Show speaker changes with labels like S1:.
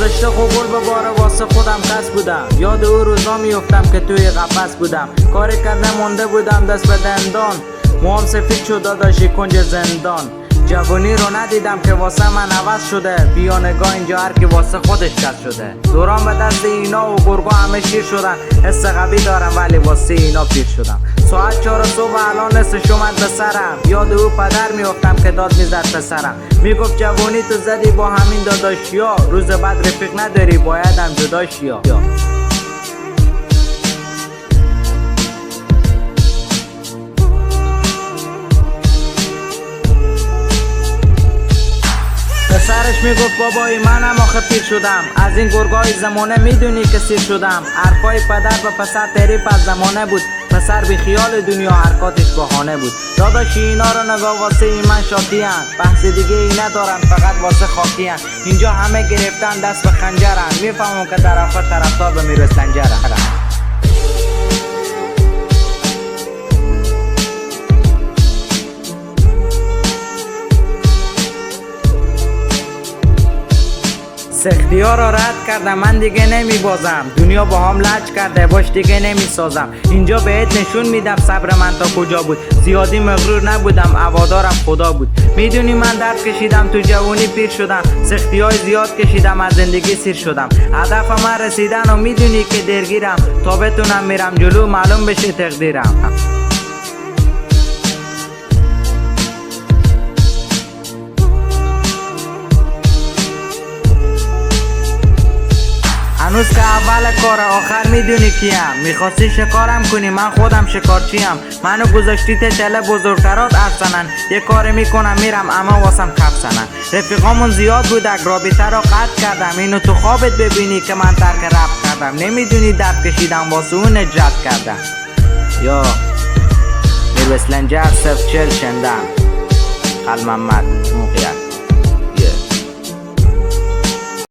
S1: گذشته خوبول به باره واسه خودم کس بودم. یاد او روزا میفتم که توی قفس بودم. کاری کردم مونده بودم دست به دندان. موام سفید شد داداشی کنج زندان. جوانی رو ندیدم که واسه من عوض شده. بیا نگاه اینجا هر کی واسه خودش کس شده. دوران به دست اینا و گرگا همه شیر شدن. حس قوی دارم ولی واسه اینا پیر شدم. ساعت 4 صبح الان نصفش اومد به سرم. یاد او پدر میافتم که داد میزد پسرم. میگفت جوانی تو زدی با همین داداشیا. روز بعد رفیق نداری بایدم جداشیا. پسرش میگفت بابایی منم آخه پیر شدم. از این گرگای زمانه میدونی که سیر شدم. حرفای پدر به پسر تعریف از زمانه بود. پسر بی خیال دنیا حرکاتش بهانه بود. داداشی اینا رو نگاه واسه ای من شاطی هن. بحث دیگه ای ندارن فقط واسه خاکی هن. اینجا همه گرفتن دست به خنجرن. میفهمم که طرفدار به میره سنجرن. سختی ها را رد کردم من دیگه نمی بازم. دنیا با هم لج کرده باش دیگه نمی سازم. اینجا بهت نشون میدم صبر من تا کجا بود. زیادی مغرور نبودم هوادارم خدا بود. میدونی من درد کشیدم تو جوانی پیر شدم. سختی های زیاد کشیدم از زندگی سیر شدم. هدف من رسیدن و میدونی که درگیرم. تا بتونم میرم جلو معلوم بشه تقدیرم. هنوز که اول کار آخر میدونی کیم. میخواستی شکارم کنی من خودم شکارچیم. منو گذاشتی تل بزرگترات ارسنن. یه کار میکنم میرم اما واسم کفسنن. رفیقامون زیاد بودک رابطه را قطع کردم. اینو تو خوابت ببینی که من ترک رپ کردم. نمیدونی درد کشیدم واسه اون نجات کردم. یا میرسلنجر 040 شندم خل محمد